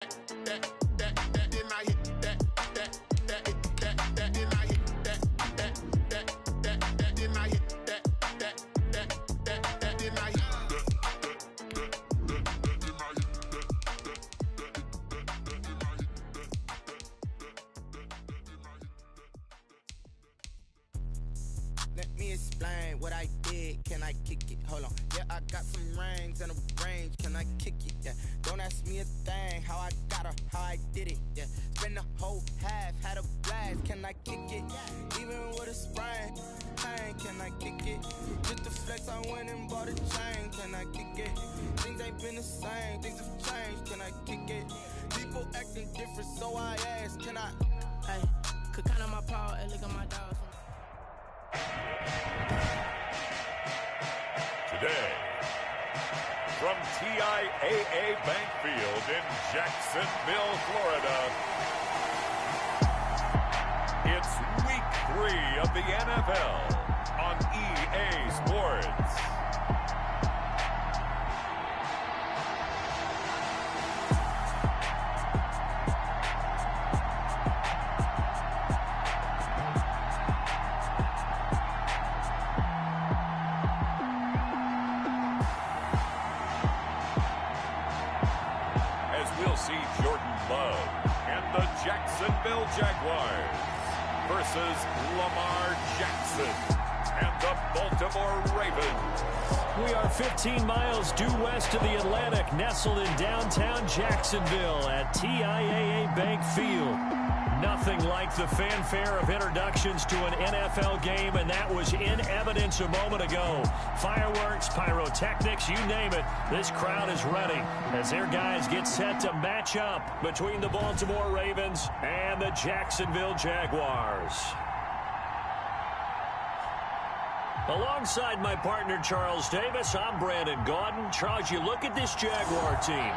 Let me explain what I did. Can I kick it? Hold on. Yeah, I got some rings and a range. Can I kick it? Yeah. Don't ask me a thing. How I got her, how I did it. Yeah. Spend the whole half, had a blast. Can I kick it? Even with a sprain. Hey, can I kick it? Just to flex, I went and bought a chain. Can I kick it? Things ain't been the same. Things have changed. Can I kick it? People acting different, so I ask. Can I? Hey, could count on my paw and look at my dogs. Today, from TIAA Bank Field in Jacksonville, Florida, it's Week 3 of the NFL on EA Sports. We'll see Jordan Love and the Jacksonville Jaguars versus Lamar Jackson and the Baltimore Ravens. We are 15 miles due west of the Atlantic, nestled in downtown Jacksonville at TIAA Bank Field. Nothing like the fanfare of introductions to an NFL game, and that was in evidence a moment ago. Fireworks, pyrotechnics, you name it. This crowd is ready as their guys get set to match up between the Baltimore Ravens and the Jacksonville Jaguars. Alongside my partner, Charles Davis, I'm Brandon Gaudin. Charles, you look at this Jaguar team.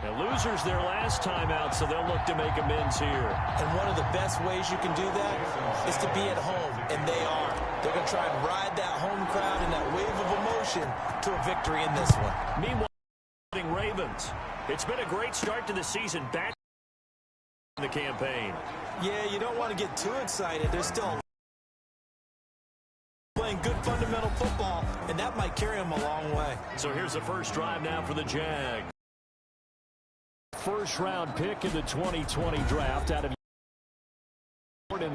The losers their last time out, so they'll look to make amends here. And one of the best ways you can do that is to be at home, and they are. They're going to try and ride that home crowd and that wave of emotion to a victory in this one. Meanwhile, Ravens, it's been a great start to the season back in the campaign. Yeah, you don't want to get too excited. They're still playing good fundamental football, and that might carry them a long way. So here's the first drive now for the Jags. First-round pick in the 2020 draft out of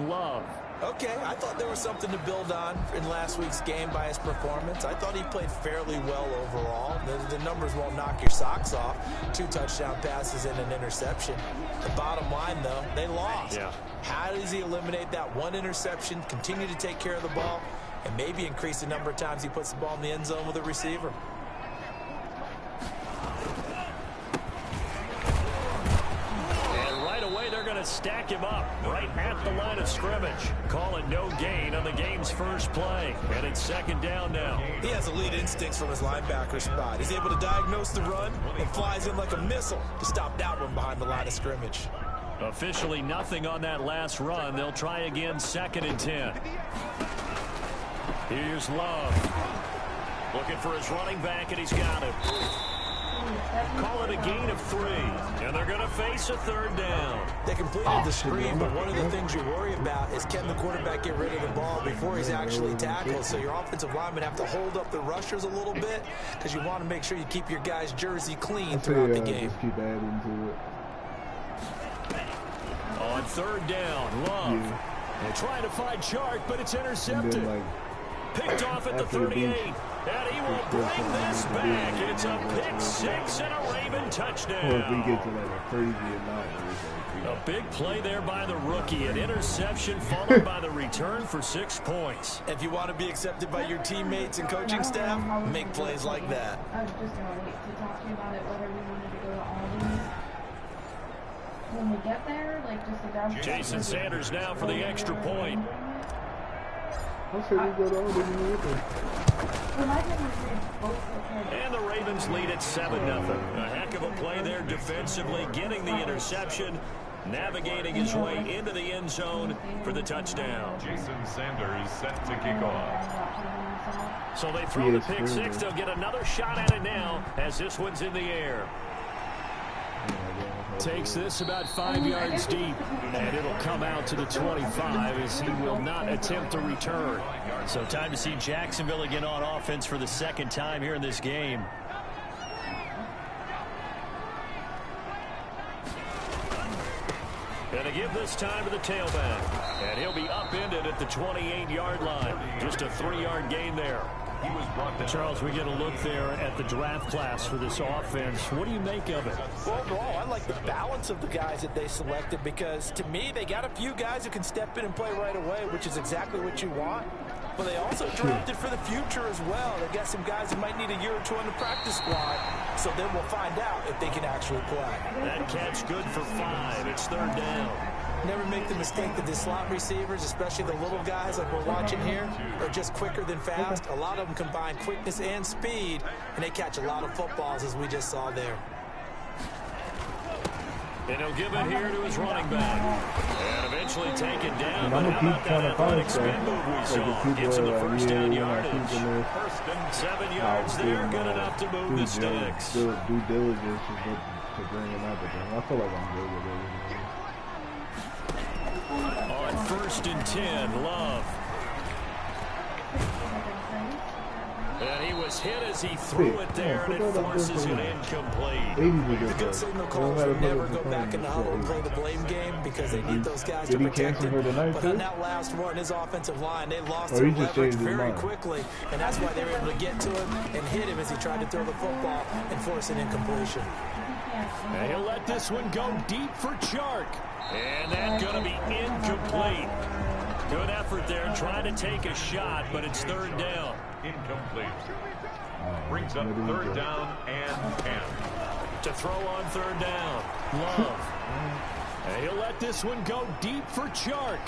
Love. Okay, I thought there was something to build on in last week's game by his performance. I thought he played fairly well overall. The numbers won't knock your socks off. 2 touchdown passes and an interception. The bottom line, though, they lost. Yeah. How does he eliminate that one interception, continue to take care of the ball, and maybe increase the number of times he puts the ball in the end zone with a receiver? Stack him up right at the line of scrimmage. Call it no gain on the game's first play. And it's second down now. He has elite instincts from his linebacker spot. He's able to diagnose the run and flies in like a missile to stop that one behind the line of scrimmage. Officially nothing on that last run. They'll try again, 2nd and 10. Here's Love. Looking for his running back, and he's got it. Call it a gain of 3, and they're going to face a 3rd down. They completed the screen, but one of the things you worry about is can the quarterback get rid of the ball before he's actually tackled. So your offensive linemen have to hold up the rushers a little bit because you want to make sure you keep your guy's jersey clean throughout the game. Just keep adding to it. On 3rd down, Love. They're trying to find Chark, but it's intercepted. Picked off at the 38, and he will bring this back. It's a pick 6 and a Raven touchdown. Or if we get to like a crazy amount. A big play there by the rookie. An interception followed by the return for 6 points. If you want to be accepted by your teammates and coaching staff, make plays like that. I was just going to wait to talk to you about it, whether we wanted to go to Albany. When we get there, like just the down. Jason Sanders now for the extra point. And the Ravens lead at 7-0. A heck of a play there defensively, getting the interception, navigating his way into the end zone for the touchdown. Jason Sanders set to kick off. So they throw the pick 6. They'll get another shot at it now as this one's in the air. Takes this about 5 yards deep, and it'll come out to the 25 as he will not attempt to return. So time to see Jacksonville again on offense for the 2nd time here in this game. And to give this time to the tailback, and he'll be upended at the 28-yard line. Just a 3-yard gain there. He was brought down. Charles, we get a look there at the draft class for this offense. What do you make of it? Well, overall, I like the balance of the guys that they selected because, to me, they got a few guys who can step in and play right away, which is exactly what you want. But they also drafted for the future as well. They got some guys who might need a year or 2 on the practice squad, so then we'll find out if they can actually play. That catch good for 5. It's 3rd down. Never make the mistake that the slot receivers, especially the little guys like we're watching here, are just quicker than fast. A lot of them combine quickness and speed, and they catch a lot of footballs, as we just saw there. And he'll give it here to his running back. And eventually taken down. But how about that athletic spin move we saw? Gets him the 1st down yardage. 7 yards there, good enough to move the sticks. Due diligence to bring him out the game. I feel like I'm good with it. On 1st and 10, Love. And he was hit as he threw it there, and it forces it incomplete. The good signal calls will never go back in the huddle and play the blame game because they need those guys to protect him. But on that last one, his offensive line, they lost their leverage very quickly, and that's why they were able to get to him and hit him as he tried to throw the football and force an incompletion. And he'll let this one go deep for Chark. And that's going to be incomplete. Good effort there, trying to take a shot, but it's 3rd down. Incomplete. Brings up 3rd down and 10. To throw on 3rd down, Love. And he'll let this one go deep for Chark.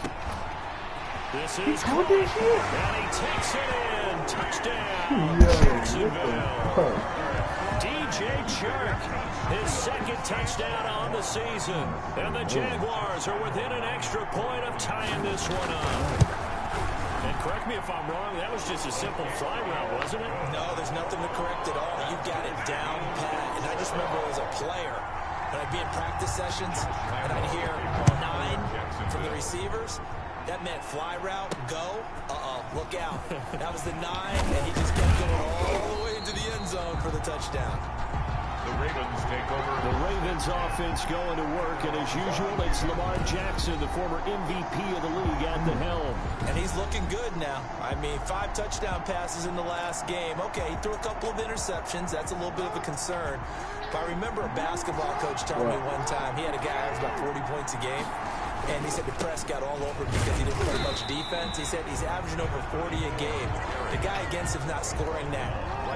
This is caught, and he takes it in. Touchdown, Jacksonville. DJ O.J. Chark, his second touchdown on the season. And the Jaguars are within an extra point of tying this one up. And correct me if I'm wrong, that was just a simple fly route, wasn't it? No, there's nothing to correct at all. You got it down pat. And I just remember as a player, when I'd be in practice sessions and I'd hear 9 from the receivers, that meant fly route, go, look out. That was the 9, and he just kept going all the way into the end zone for the touchdown. The Ravens take over. The Ravens offense going to work, and as usual, it's Lamar Jackson, the former MVP of the league, at the helm. And he's looking good now. I mean, 5 touchdown passes in the last game. Okay, he threw a couple of interceptions. That's a little bit of a concern. But I remember a basketball coach telling me one time, he had a guy who averaged about 40 points a game. And he said the press got all over him because he didn't play much defense. He said he's averaging over 40 a game. The guy against him's not scoring that.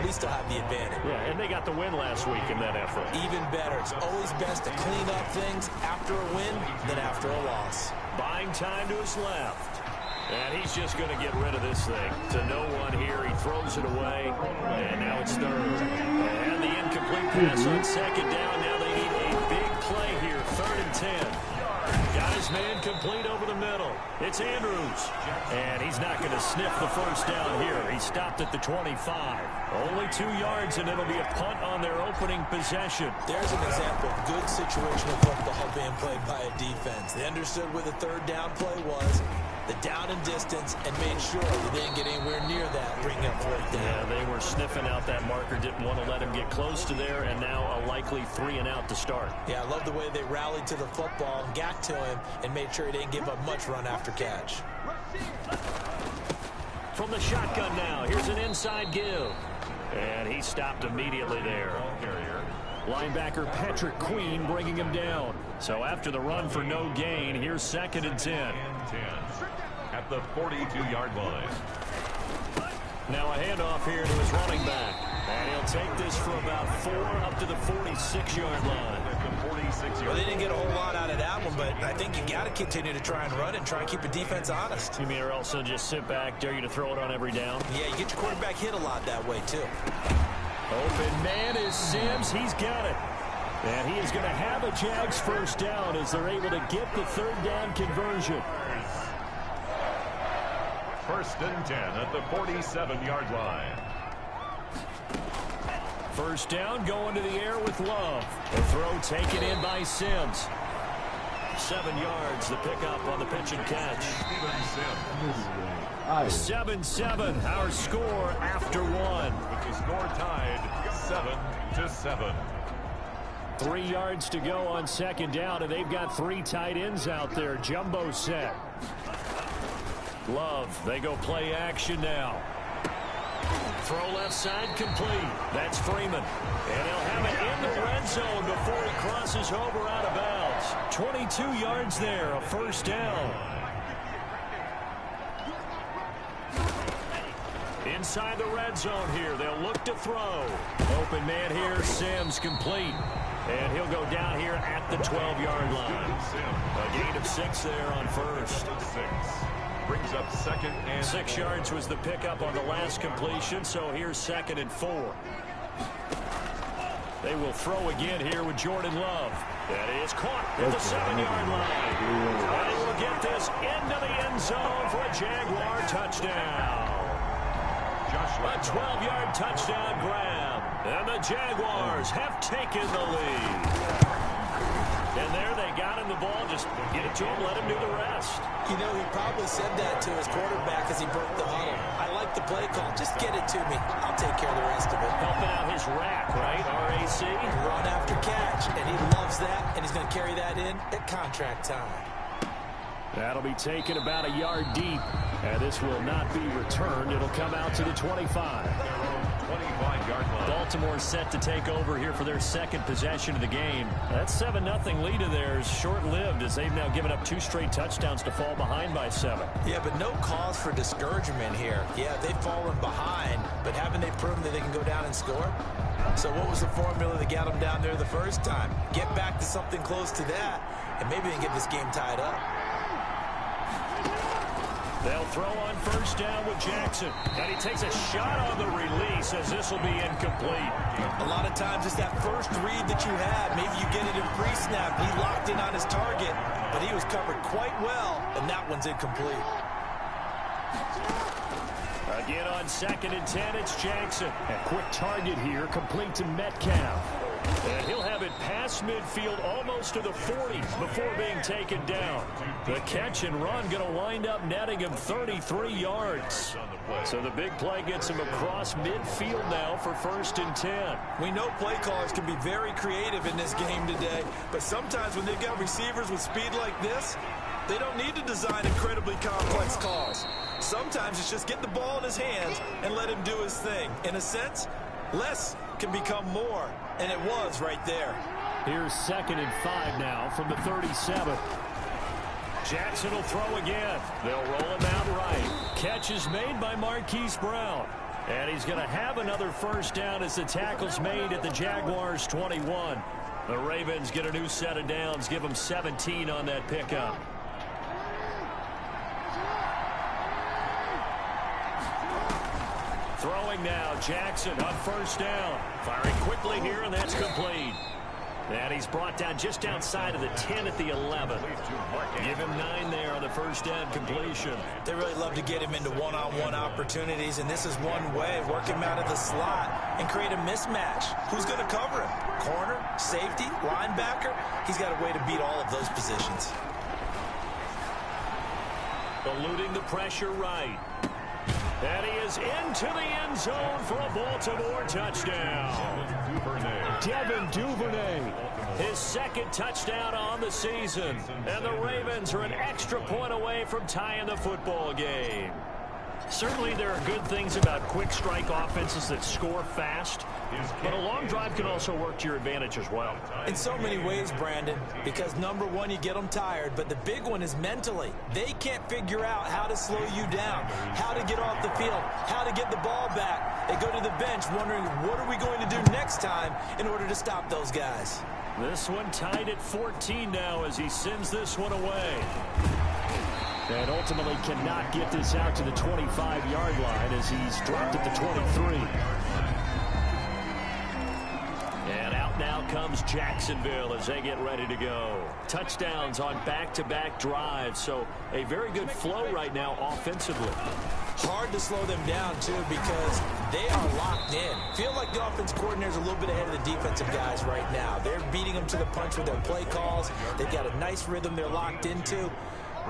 We still have the advantage. Yeah, and they got the win last week in that effort. Even better. It's always best to clean up things after a win than after a loss. Buying time to his left. And he's just going to get rid of this thing. To no one here. He throws it away. And now it's third. And the incomplete pass on second down. Now they need a big play here. 3rd and 10. Guys, man, complete over the middle. It's Andrews. And he's not going to sniff the first down here. He stopped at the 25. Only 2 yards, and it'll be a punt on their opening possession. There's an example of good situational football being played by a defense. They understood where the 3rd down play was, the down and distance, and made sure that they didn't get anywhere near that, bringing up 4th down. Yeah, they were sniffing out that marker, didn't want to let him get close to there, and now a likely 3 and out to start. Yeah, I love the way they rallied to the football and got to him and made sure he didn't give up much run after catch. From the shotgun now, here's an inside give. And he stopped immediately there. Linebacker Patrick Queen bringing him down. So after the run for no gain, here's 2nd and 10. At the 42-yard line. Now a handoff here to his running back. And he'll take this for about 4 up to the 46-yard line. Well, they didn't get a whole lot out of that one, but I think you got to continue to try and run and try and keep the defense honest. You mean or else they'll just sit back, dare you to throw it on every down? Yeah, you get your quarterback hit a lot that way, too. Open man is Sims. He's got it. And he is going to have a Jags first down as they're able to get the 3rd down conversion. 1st and 10 at the 47-yard line. First down going to the air with Love. The throw taken in by Sims. 7 yards, the pickup on the pitch and catch. 7-7, our score after 1. With the score tied 7-7. 3 yards to go on 2nd down, and they've got 3 tight ends out there. Jumbo set. Love, they go play action now. Throw left side complete. That's Freeman. And he'll have it in the red zone before he crosses over out of bounds. 22 yards there, a first down. Inside the red zone here, they'll look to throw. Open man here, Sims complete. And he'll go down here at the 12-yard line. A gain of 6 there on first. Brings up 2nd and 6 yards was the pickup on the last completion, so here's 2nd and 4. They will throw again here with Jordan Love. That is caught at the 7-yard line. And he will get this into the end zone for a Jaguar touchdown. A 12-yard touchdown grab. And the Jaguars have taken the lead. And there they got him the ball. Just get it to him, let him do the rest. You know, he probably said that to his quarterback as he broke the huddle. I like the play call. Just get it to me. I'll take care of the rest of it. Helping out his rack, right? RAC. Run after catch. And he loves that. And he's going to carry that in at contract time. That'll be taken about a yard deep. And this will not be returned. It'll come out to the 25. 25-yard line. Baltimore set to take over here for their 2nd possession of the game. That 7-0 lead of theirs short-lived as they've now given up 2 straight touchdowns to fall behind by 7. Yeah, but no cause for discouragement here. Yeah, they've fallen behind, but haven't they proven that they can go down and score? So what was the formula that got them down there the first time? Get back to something close to that, and maybe they can get this game tied up. They'll throw on first down with Jackson. And he takes a shot on the release. says this will be incomplete. A lot of times it's that first read that you have. Maybe you get it in pre-snap. He locked in on his target, but he was covered quite well, and that one's incomplete. Again on 2nd and 10, it's Jackson. A quick target here, complete to Metcalf. And he'll have it past midfield almost to the 40 before being taken down. The catch and run going to wind up netting him 33 yards. So the big play gets him across midfield now for 1st and 10. We know play callers can be very creative in this game today, but sometimes when they've got receivers with speed like this, they don't need to design incredibly complex calls. Sometimes it's just get the ball in his hands and let him do his thing. In a sense, less can become more, and it was right there. Here's 2nd and 5 now from the 37. Jackson will throw again. They'll roll him out right. Catch is made by Marquise Brown. And he's going to have another first down as the tackle's made at the Jaguars' 21. The Ravens get a new set of downs, give them 17 on that pickup. Throwing now, Jackson on 1st down. Firing quickly here, and that's complete. And he's brought down just outside of the 10 at the 11. Give him 9 there on the 1st down completion. They really love to get him into one-on-one opportunities, and this is one way. Work him out of the slot and create a mismatch. Who's going to cover him? Corner, safety, linebacker? He's got a way to beat all of those positions. Eluding the pressure right. And he is into the end zone for a Baltimore touchdown. Devin Duvernay, his 2nd touchdown on the season. And the Ravens are an extra point away from tying the football game. Certainly there are good things about quick strike offenses that score fast, but a long drive can also work to your advantage as well. In so many ways, Brandon, because number one, you get them tired, but the big one is mentally. They can't figure out how to slow you down, how to get off the field, how to get the ball back. They go to the bench wondering, what are we going to do next time in order to stop those guys? This one tied at 14 now as he sends this one away. And ultimately cannot get this out to the 25-yard line as he's dropped at the 23. And out now comes Jacksonville as they get ready to go. Touchdowns on back-to-back drives, so a very good flow right now offensively. Hard to slow them down, too, because they are locked in. Feel like the offense coordinator's a little bit ahead of the defensive guys right now. They're beating them to the punch with their play calls. They've got a nice rhythm they're locked into.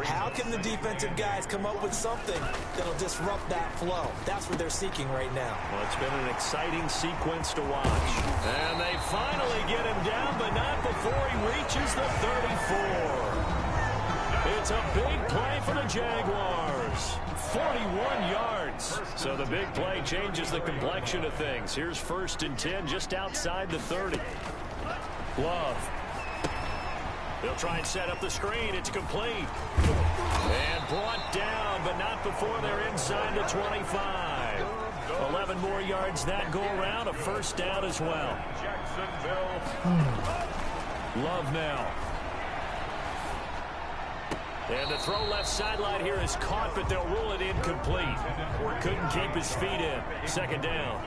How can the defensive guys come up with something that'll disrupt that flow? That's what they're seeking right now. Well, it's been an exciting sequence to watch. And they finally get him down, but not before he reaches the 34. It's a big play for the Jaguars. 41 yards. So the big play changes the complexion of things. Here's 1st and 10 just outside the 30. Love. They'll try and set up the screen. It's complete. And brought down, but not before they're inside the 25. 11 more yards that go around. A first down as well. Jacksonville. Love now. And the throw left sideline here is caught, but they'll rule it incomplete. Couldn't keep his feet in. 2nd down.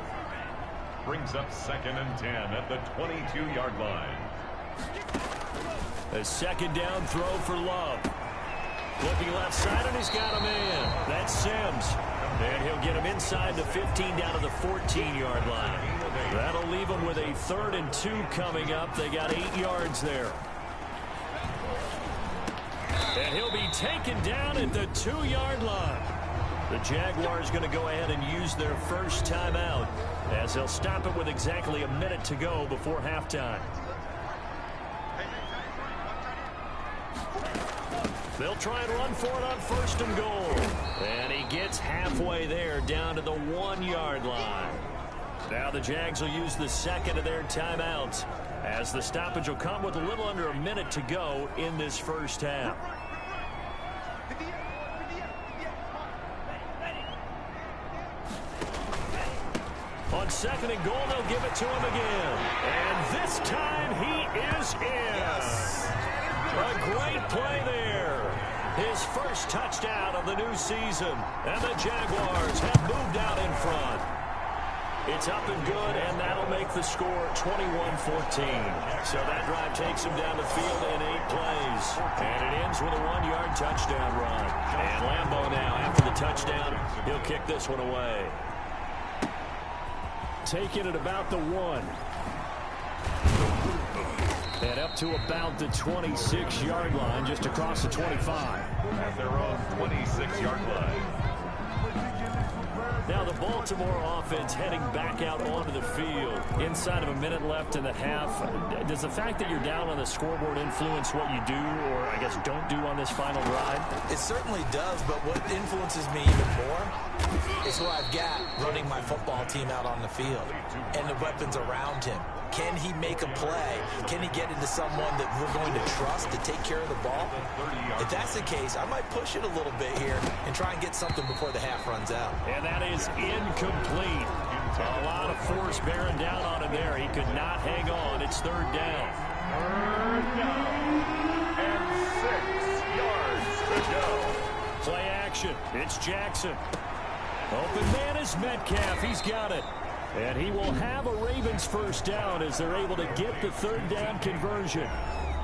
Brings up 2nd and 10 at the 22-yard line. A 2nd down throw for Love. Looking left side, and he's got a man. That's Sims. And he'll get him inside the 15 down to the 14-yard line. That'll leave him with a 3rd and 2 coming up. They got 8 yards there. And he'll be taken down at the 2-yard line. The Jaguars going to go ahead and use their first timeout as they'll stop it with exactly a minute to go before halftime. They'll try and run for it on 1st and goal. And he gets halfway there down to the 1-yard line. Now the Jags will use the 2nd of their timeouts as the stoppage will come with a little under a minute to go in this first half. On 2nd and goal, they'll give it to him again. And this time he is in. Yes. A great play there. His first touchdown of the new season. And the Jaguars have moved out in front. It's up and good, and that'll make the score 21-14. So that drive takes him down the field in 8 plays. And it ends with a 1-yard touchdown run. And Lambeau now, after the touchdown, he'll kick this one away. Taking it about the 1. And up to about the 26-yard line, just across the 25. At their own 26-yard line. Now the Baltimore offense heading back out onto the field. Inside of a minute left in the half. Does the fact that you're down on the scoreboard influence what you do, or I guess don't do on this final drive? It certainly does, but what influences me even more is what I've got running my football team out on the field and the weapons around him. Can he make a play? Can he get into someone that we're going to trust to take care of the ball? If that's the case, I might push it a little bit here and try and get something before the half runs out. And that is incomplete. A lot of force bearing down on him there. He could not hang on. It's 3rd down. 3rd down and 6 yards to go. Play action. It's Jackson. Open man is Metcalf. He's got it. And he will have a Ravens first down as they're able to get the 3rd down conversion.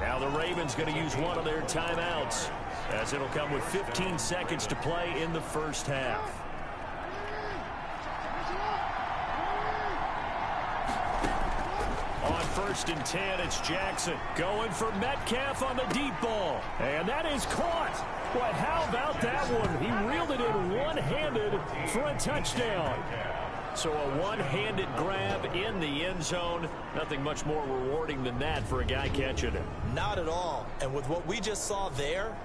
Now the Ravens going to use one of their timeouts, as it'll come with 15 seconds to play in the first half. On 1st and 10, it's Jackson going for Metcalf on the deep ball. And that is caught. Boy, how about that one? He reeled it in one-handed for a touchdown. So a one-handed grab in the end zone. Nothing much more rewarding than that for a guy catching it. Not at all. And with what we just saw there,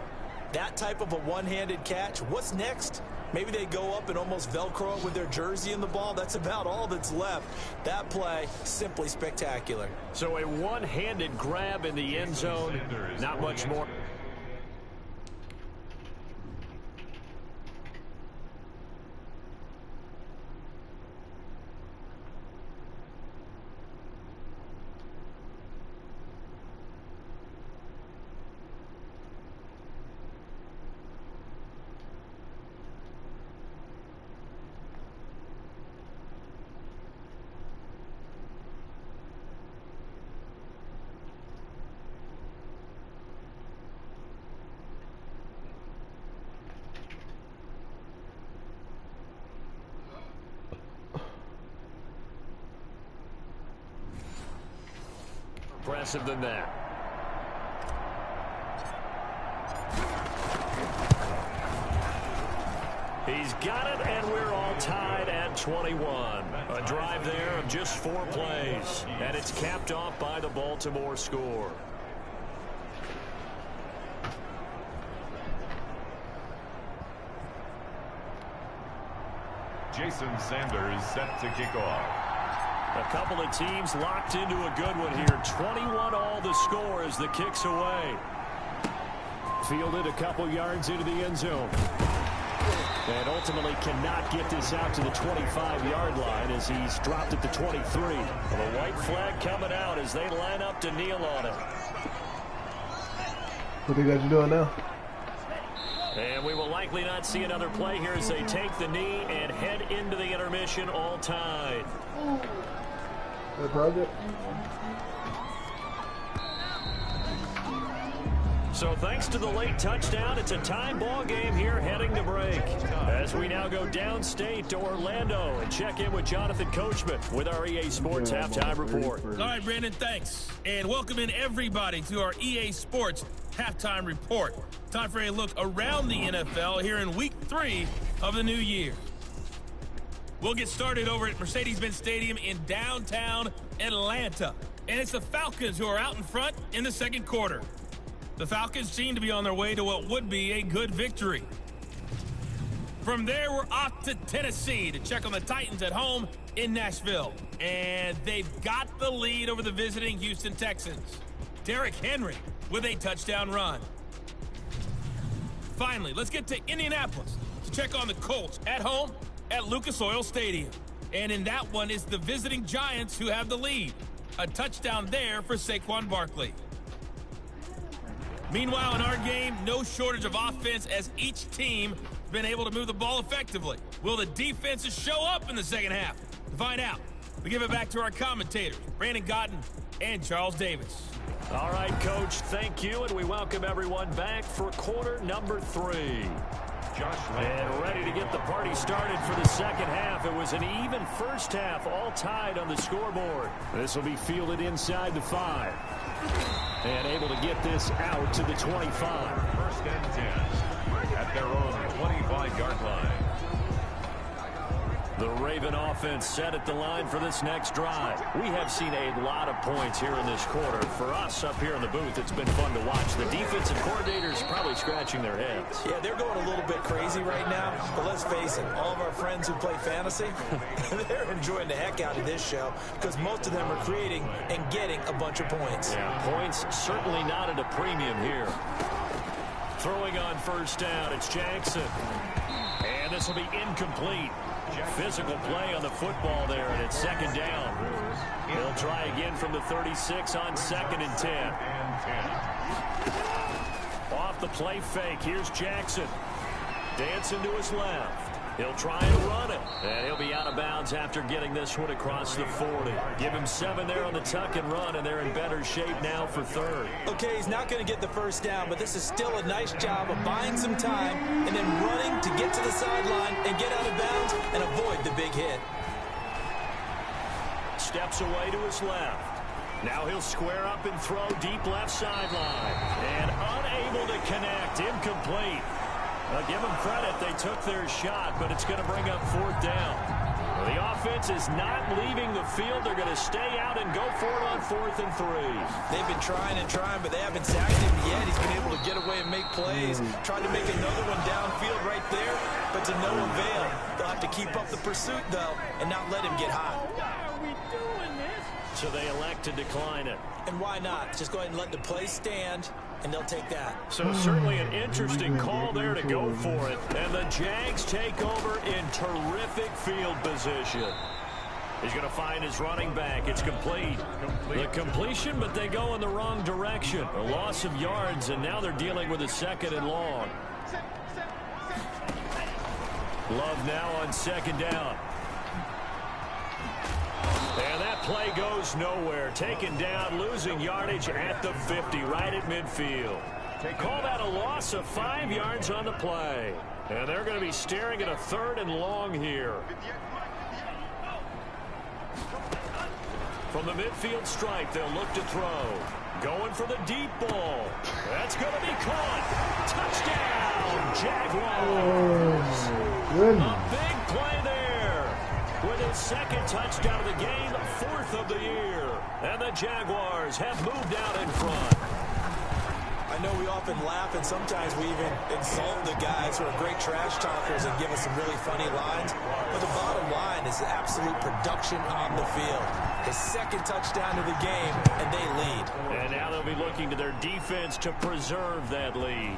that type of a one-handed catch, what's next? Maybe they go up and almost Velcro it with their jersey in the ball. That's about all that's left. That play, simply spectacular. So a one-handed grab in the end zone. Not much more. Impressive than that. He's got it, and we're all tied at 21. A drive there of just 4 plays, and it's capped off by the Baltimore score. Jason Sanders set to kick off. A couple of teams locked into a good one here. 21 all the score as the kick's away. Fielded a couple yards into the end zone. And ultimately cannot get this out to the 25-yard line as he's dropped at the 23. Well, the white flag coming out as they line up to kneel on it. What do you guys doing now? And we will likely not see another play here as they take the knee and head into the intermission all tied. Project. So thanks to the late touchdown, it's a tie ball game here heading to break. As we now go downstate to Orlando and check in with Jonathan Coachman with our EA Sports Halftime Report. All right, Brandon, thanks. And welcome in everybody to our EA Sports Halftime Report. Time for a look around the NFL here in Week 3 of the new year. We'll get started over at Mercedes-Benz Stadium in downtown Atlanta. And it's the Falcons who are out in front in the second quarter. The Falcons seem to be on their way to what would be a good victory. From there, we're off to Tennessee to check on the Titans at home in Nashville. And they've got the lead over the visiting Houston Texans. Derrick Henry with a touchdown run. Finally, let's get to Indianapolis to check on the Colts at home at Lucas Oil Stadium. And in that one is the visiting Giants who have the lead. A touchdown there for Saquon Barkley. Meanwhile, in our game, no shortage of offense as each team has been able to move the ball effectively. Will the defenses show up in the second half? To find out, We give it back to our commentators, Brandon Gotten and Charles Davis. All right, Coach, thank you, and we welcome everyone back for quarter number 3. And ready to get the party started for the second half. It was an even first half, all tied on the scoreboard. This will be fielded inside the 5. And able to get this out to the 25. First and 10 at their own 25-yard line. The Raven offense set at the line for this next drive. We have seen a lot of points here in this quarter. For us up here in the booth, it's been fun to watch. The defensive coordinators probably scratching their heads. Yeah, they're going a little bit crazy right now. But let's face it, all of our friends who play fantasy, they're enjoying the heck out of this show because most of them are creating and getting a bunch of points. Yeah, points certainly not at a premium here. Throwing on first down, it's Jackson. And this will be incomplete. Physical play on the football there, and it's second down. They'll try again from the 36 on 2nd and 10. Off the play fake, here's Jackson. Dancing to his left. He'll try and run it, and he'll be out of bounds after getting this one across the 40. Give him 7 there on the tuck and run, and they're in better shape now for 3rd. Okay, he's not going to get the first down, but this is still a nice job of buying some time and then running to get to the sideline and get out of bounds and avoid the big hit. Steps away to his left. Now he'll square up and throw deep left sideline. And unable to connect, incomplete. Give them credit, they took their shot, but it's going to bring up 4th down. The offense is not leaving the field. They're going to stay out and go for it on 4th and 3. They've been trying and trying, but they haven't sacked him yet. He's been able to get away and make plays. Tried to make another one downfield right there, but to no avail. They'll have to keep up the pursuit, though, and not let him get hot. Why are we doing this? So they elect to decline it. And why not? Just go ahead and let the play stand, and they'll take that. So certainly an interesting call there to go for it. And the Jags take over in terrific field position. He's going to find his running back. It's complete. The completion, but they go in the wrong direction. A loss of yards, and now they're dealing with a 2nd and long. Love now on 2nd down. And that play goes nowhere. Taken down, losing yardage at the 50, right at midfield. Call that a loss of 5 yards on the play. And they're going to be staring at a 3rd and long here. From the midfield stripe, they'll look to throw. Going for the deep ball. That's going to be caught. Touchdown, Jaguars. A big play there. With his 2nd touchdown of the game, 4th of the year. And the Jaguars have moved out in front. I know we often laugh, and sometimes we even insult the guys who are great trash talkers and give us some really funny lines. But the bottom line is absolute production on the field. His 2nd touchdown of the game, and they lead. And now they'll be looking to their defense to preserve that lead.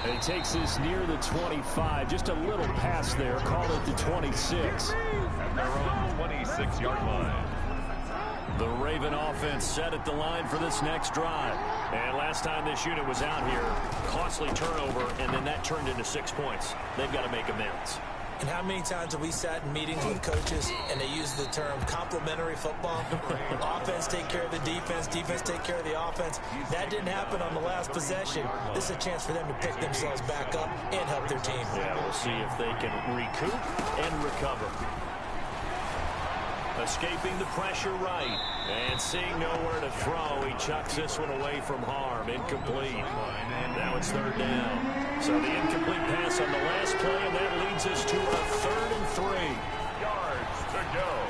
And he takes this near the 25. Just a little pass there. Call it the 26. At their own 26-yard line. The Raven offense set at the line for this next drive. And last time this unit was out here, costly turnover, and then that turned into 6 points. They've got to make amends. And how many times have we sat in meetings with coaches and they use the term complementary football? Offense take care of the defense, defense take care of the offense. That didn't happen on the last possession. This is a chance for them to pick themselves back up and help their team. Yeah, we'll see if they can recoup and recover. Escaping the pressure right. And seeing nowhere to throw, he chucks this one away from harm. Incomplete. Now it's 3rd down. So the incomplete pass on the last play, and that leads us to a 3rd and 3. Yards to go.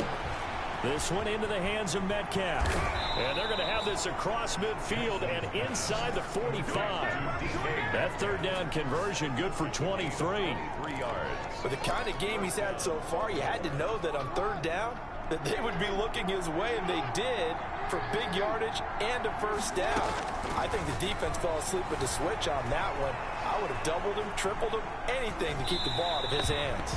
This one into the hands of Metcalf. And they're going to have this across midfield and inside the 45. That 3rd down conversion good for 23. 3 yards. For the kind of game he's had so far, you had to know that on 3rd down, that they would be looking his way, and they did, for big yardage and a first down. I think the defense fell asleep with the switch on that one. I would have doubled him, tripled him, anything to keep the ball out of his hands.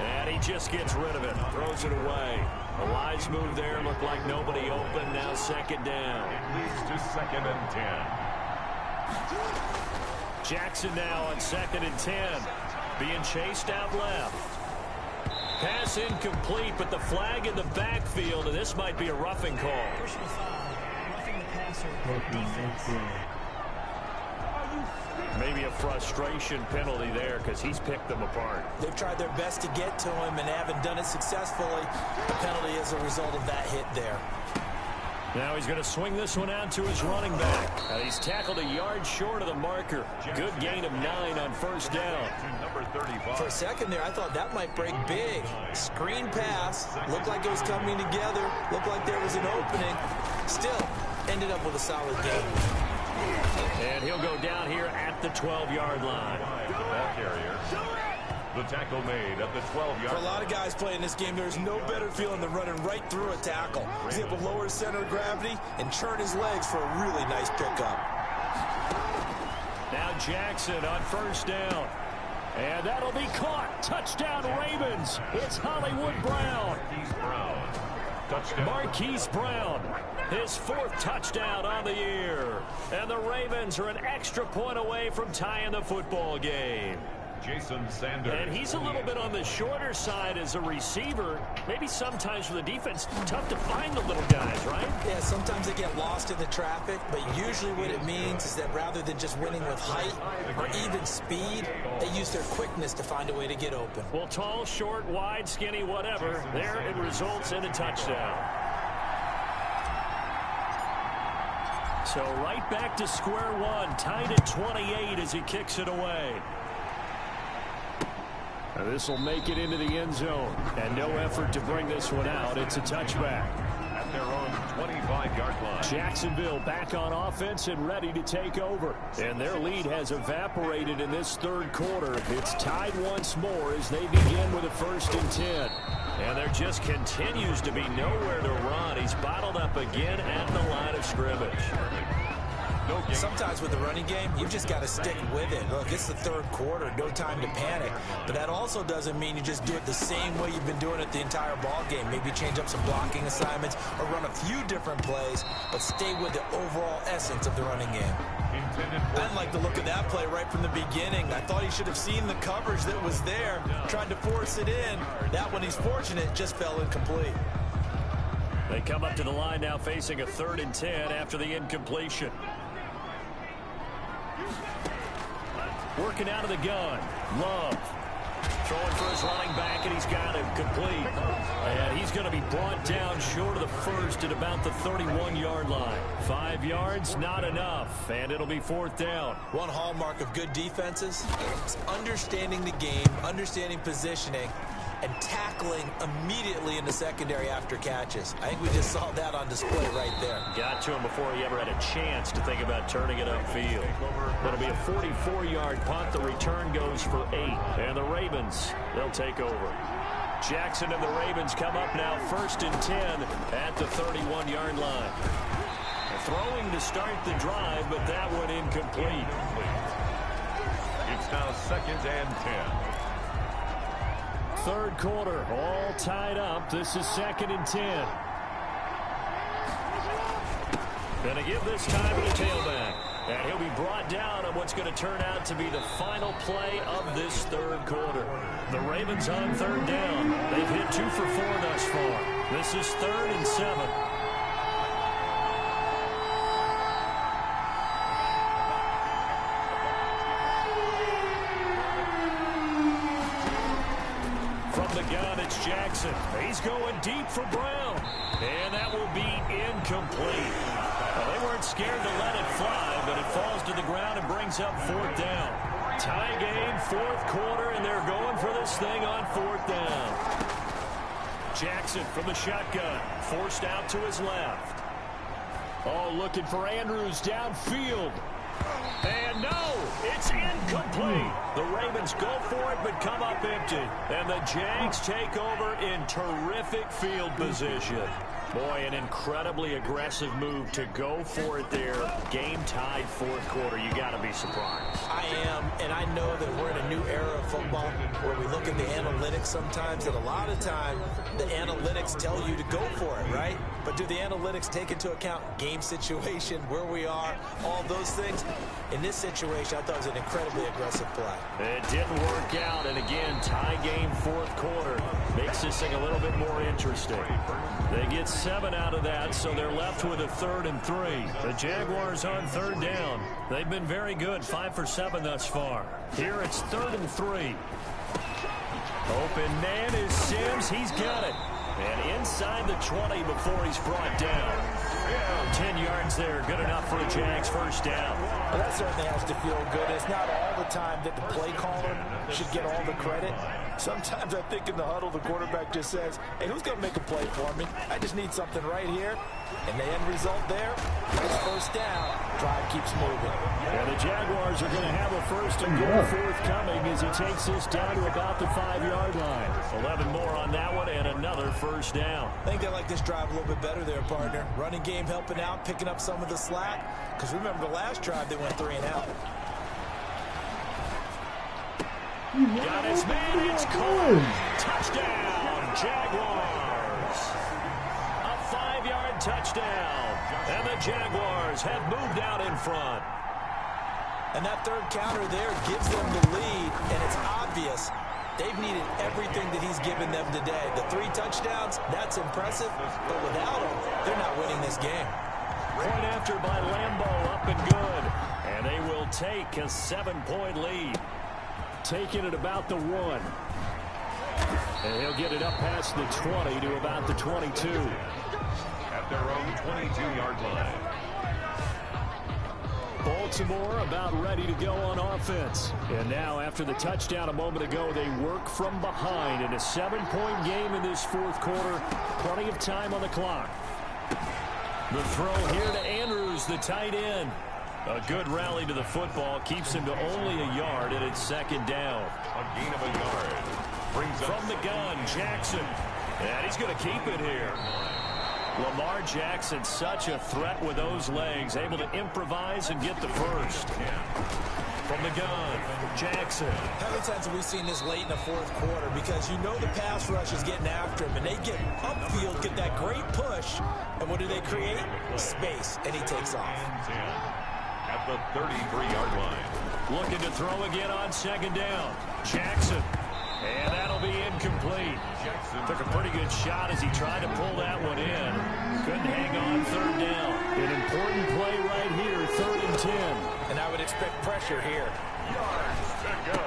And he just gets rid of it, throws it away. A wise move there, looked like nobody open, now 2nd down. It leads to 2nd and 10. Jackson now on 2nd and 10, being chased out left. Pass incomplete, but the flag in the backfield, and this might be a roughing call. Personal foul. Roughing the passer. Defense. Maybe a frustration penalty there because he's picked them apart. They've tried their best to get to him and haven't done it successfully. The penalty is a result of that hit there. Now he's going to swing this one out to his running back. He's tackled a yard short of the marker. Good gain of 9 on first down. For a second there, I thought that might break big. Screen pass. Looked like it was coming together. Looked like there was an opening. Still, ended up with a solid game. And he'll go down here at the 12-yard line. Ball carrier. The tackle made at the 12-yard line. For a lot of guys playing this game, there's no better feeling than running right through a tackle. He's able to lower his center of gravity and churn his legs for a really nice pickup. Now Jackson on first down. And that'll be caught. Touchdown Ravens. It's Hollywood Brown. Marquise Brown, his 4th touchdown on the year. And the Ravens are an extra point away from tying the football game. Jason Sanders. And he's a little bit on the shorter side as a receiver. Maybe sometimes for the defense, tough to find the little guys, right? Yeah, sometimes they get lost in the traffic, but usually what it means is that rather than just winning with height or even speed, they use their quickness to find a way to get open. Well, tall, short, wide, skinny, whatever, there it results in a touchdown. So right back to square one, tied at 28 as he kicks it away. This will make it into the end zone, and no effort to bring this one out. It's a touchback. At their own 25-yard line. Jacksonville back on offense and ready to take over. And their lead has evaporated in this third quarter. It's tied once more as they begin with a 1st and 10. And there just continues to be nowhere to run. He's bottled up again at the line of scrimmage. Sometimes with the running game, you've just got to stick with it. Look, it's the third quarter, no time to panic. But that also doesn't mean you just do it the same way you've been doing it the entire ball game. Maybe change up some blocking assignments or run a few different plays, but stay with the overall essence of the running game. I didn't like the look of that play right from the beginning. I thought he should have seen the coverage that was there, tried to force it in. That one, he's fortunate, just fell incomplete. They come up to the line now facing a 3rd and 10 after the incompletion. Working out of the gun. Love. Throwing for his running back, and he's got it complete. And he's going to be brought down short of the first at about the 31-yard line. 5 yards, not enough, and it'll be 4th down. One hallmark of good defenses is understanding the game, understanding positioning, and tackling immediately in the secondary after catches. I think we just saw that on display right there. Got to him before he ever had a chance to think about turning it upfield. It'll be a 44-yard punt. The return goes for 8. And the Ravens, they'll take over. Jackson and the Ravens come up now 1st and 10 at the 31-yard line. Throwing to start the drive, but that one incomplete. It's now 2nd and 10. Third quarter, all tied up. This is 2nd and 10. Gonna give this time to the tailback. And he'll be brought down on what's going to turn out to be the final play of this third quarter. The Ravens on 3rd down. They've hit 2 for 4 thus far. This is 3rd and 7. It's Jackson. He's going deep for Brown. And that will be incomplete. Well, they weren't scared to let it fly, but it falls to the ground and brings up 4th down. Tie game, 4th quarter, and they're going for this thing on 4th down. Jackson from the shotgun, forced out to his left. Oh, looking for Andrews downfield. And no, it's incomplete. The Ravens go for it, but come up empty. And the Jags take over in terrific field position. Boy, an incredibly aggressive move to go for it there. Game tied 4th quarter. You got to be surprised. I am, and I know that we're in a new era of football where we look at the analytics sometimes, and a lot of time the analytics tell you to go for it, right? But do the analytics take into account game situation, where we are, all those things? In this situation, I thought it was an incredibly aggressive play. It didn't work out, and again, tie game fourth quarter. Makes this thing a little bit more interesting. They get 7 out of that, so they're left with a 3rd and 3. The Jaguars on 3rd down. They've been very good, 5 for 7 thus far. Here it's 3rd and 3. Open man is Sims. He's got it. And inside the 20 before he's brought down. 10 yards there, good enough for a Jags first down. Well, that certainly has to feel good. It's not all the time that the play caller should get all the credit. Sometimes I think in the huddle, the quarterback just says, hey, who's going to make a play for me? I just need something right here. And the end result there is first down. Drive keeps moving. And the Jaguars are going to have a 1st and goal forthcoming as he takes this down to about the 5-yard line. 11 more on that one and another first down. I think they like this drive a little bit better there, partner. Running game helping out, picking up some of the slack. Because remember the last drive, they went 3 and out. Got his man, it's caught. Touchdown, Jaguars. A 5-yard touchdown. And the Jaguars have moved out in front. And that 3rd counter there gives them the lead, and it's obvious they've needed everything that he's given them today. The 3 touchdowns, that's impressive, but without him, they're not winning this game. Point after by Lambeau, up and good. And they will take a 7-point lead. Taking it about the 1. And he'll get it up past the 20 to about the 22. At their own 22-yard line. Baltimore about ready to go on offense. And now after the touchdown a moment ago, they work from behind in a 7-point game in this fourth quarter. Plenty of time on the clock. The throw here to Andrews, the tight end. A good rally to the football keeps him to only a yard, and it's 2nd down. A gain of a yard. Brings from the gun, Jackson. And he's going to keep it here. Lamar Jackson, such a threat with those legs, able to improvise and get the first. From the gun, Jackson. How many times have we seen this late in the fourth quarter? Because you know the pass rush is getting after him, and they get upfield, get that great push, and what do they create? Space, and he takes off. At the 33-yard line. Looking to throw again on 2nd down. Jackson. And that'll be incomplete. Took a pretty good shot as he tried to pull that one in. Couldn't hang on 3rd down. An important play right here, 3rd and 10. And I would expect pressure here. Yards to go.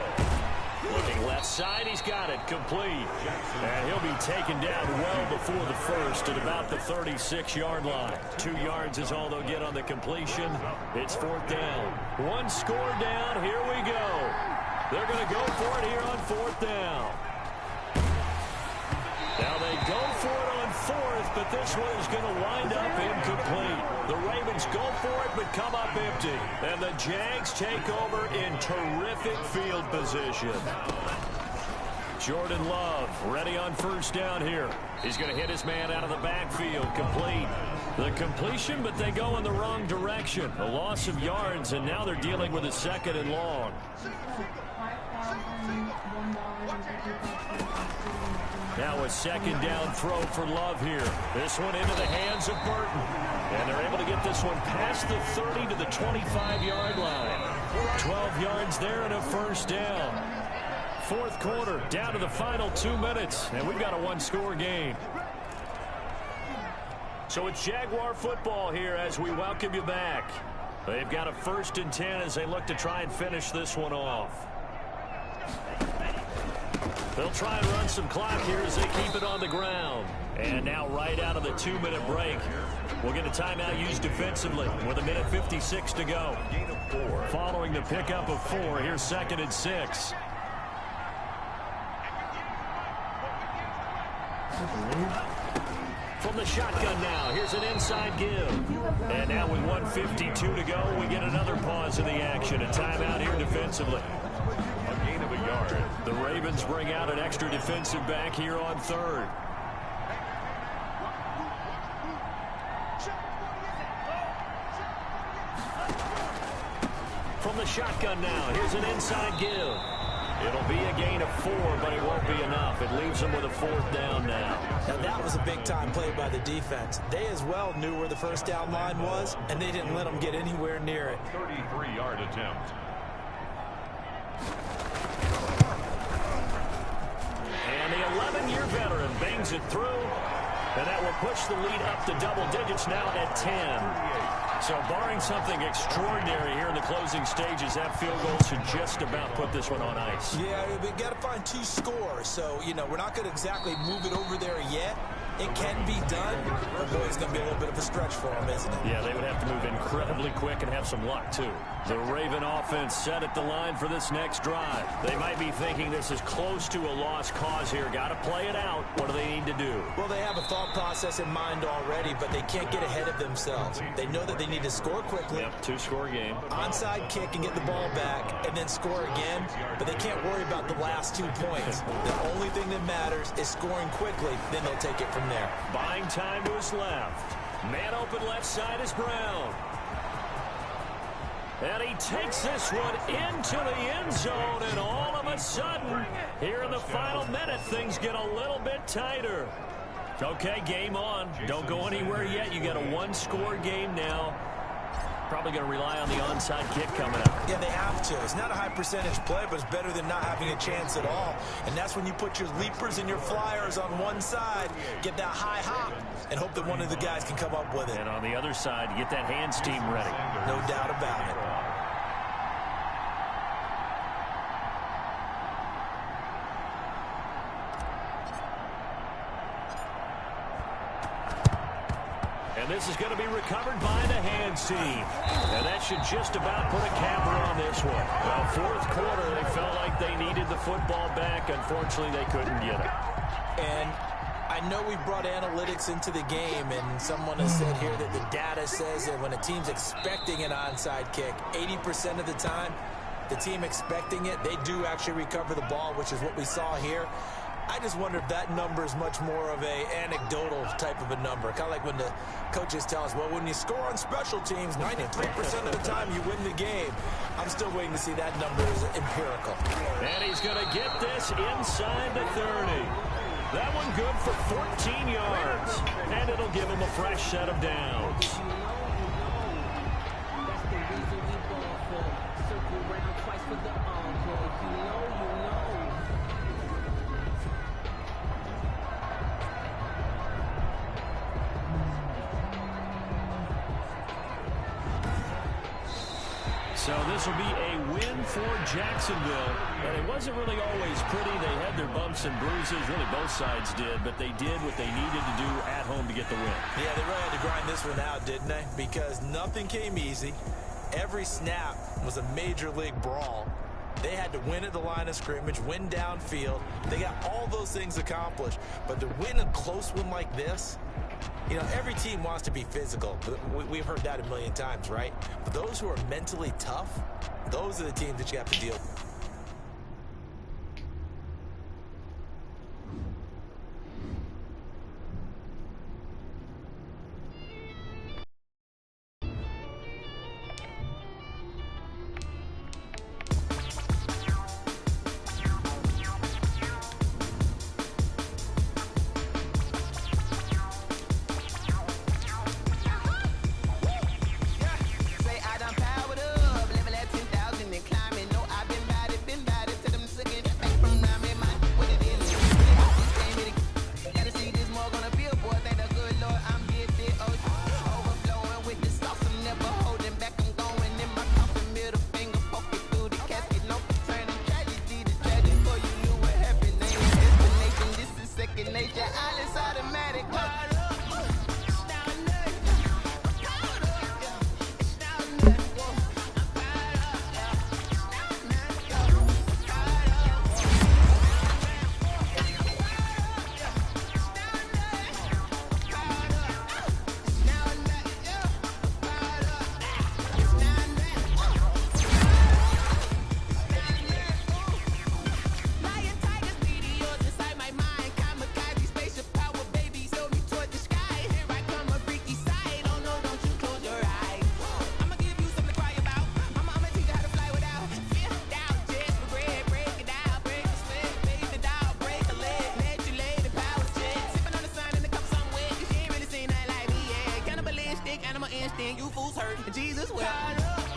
Looking left side, he's got it, complete. And he'll be taken down well before the first at about the 36-yard line. 2 yards is all they'll get on the completion. It's 4th down. 1 score down, here we go. They're going to go for it here on 4th down. Now they go for it on 4th, but this one is going to wind up incomplete. The Ravens go for it, but come up empty. And the Jags take over in terrific field position. Jordan Love ready on 1st down here. He's going to hit his man out of the backfield, complete. The completion, but they go in the wrong direction. A loss of yards, and now they're dealing with a 2nd and long. Now a 2nd down throw for Love here. This one into the hands of Burton. And they're able to get this one past the 30 to the 25-yard line. 12 yards there and a 1st down. 4th quarter, down to the final 2 minutes. And we've got a 1-score game. So it's Jaguar football here as we welcome you back. They've got a 1st and 10 as they look to try and finish this one off. They'll try and run some clock here as they keep it on the ground. And now right out of the 2-minute break, we'll get a timeout used defensively with 1:56 to go. Gain of 4. Following the pickup of 4, here's 2nd and 6. From the shotgun now, here's an inside give. And now with 1:52 to go, we get another pause in the action. A timeout here defensively. A gain of a yard. The Ravens bring out an extra defensive back here on 3rd. From the shotgun now, here's an inside give. It'll be a gain of 4, but it won't be enough. It leaves them with a 4th down now. Now that was a big-time play by the defense. They as well knew where the first down line was, and they didn't let them get anywhere near it. 33-yard attempt. And the 11-year veteran bangs it through, and that will push the lead up to double digits now at 10. So barring something extraordinary here in the closing stages, that field goal should just about put this one on ice. Yeah, we got to find 2 scores. So, you know, we're not going to exactly move it over there yet. It can be done, but boy, it's going to be a little bit of a stretch for them, isn't it? Yeah, they would have to move incredibly quick and have some luck, too. The Raven offense set at the line for this next drive. They might be thinking this is close to a lost cause here. Got to play it out. What do they need to do? Well, they have a thought process in mind already, but they can't get ahead of themselves. They know that they need to score quickly. Yep, 2-score game. Onside kick and get the ball back, and then score again. But they can't worry about the last 2 points. The only thing that matters is scoring quickly. Then they'll take it from there. Buying time to his left. Man open left side is Brown. And he takes this one into the end zone, and all of a sudden, here in the final minute, things get a little bit tighter. Okay, game on. Don't go anywhere yet. You got a 1-score game now. Probably going to rely on the onside kick coming up. Yeah, they have to. It's not a high percentage play, but it's better than not having a chance at all. And that's when you put your leapers and your flyers on one side, get that high hop, and hope that one of the guys can come up with it. And on the other side, you get that hands team ready. No doubt about it. And this is going to be recovered by the hands team. And that should just about put a capper on this one. Well, fourth quarter, they felt like they needed the football back. Unfortunately, they couldn't get it. And I know we brought analytics into the game, and someone has said here that the data says that when a team's expecting an onside kick, 80% of the time, the team expecting it, they do actually recover the ball, which is what we saw here. I just wonder if that number is much more of a anecdotal type of a number. Kind of like when the coaches tell us, well, when you score on special teams, 93% of the time you win the game. I'm still waiting to see that number is empirical. And he's going to get this inside the 30. That one good for 14 yards. And it'll give him a fresh set of downs. So this will be a win for Jacksonville. And it wasn't really always pretty. They had their bumps and bruises. Really, both sides did. But they did what they needed to do at home to get the win. Yeah, they really had to grind this one out, didn't they? Because nothing came easy. Every snap was a major league brawl. They had to win at the line of scrimmage, win downfield. They got all those things accomplished. But to win a close one like this, you know, every team wants to be physical. We've heard that a million times, right? But those who are mentally tough, those are the teams that you have to deal with. Say I done powered up, level at 10,000 and climbing. No, I've been by understand you fools hurt. And Jesus will.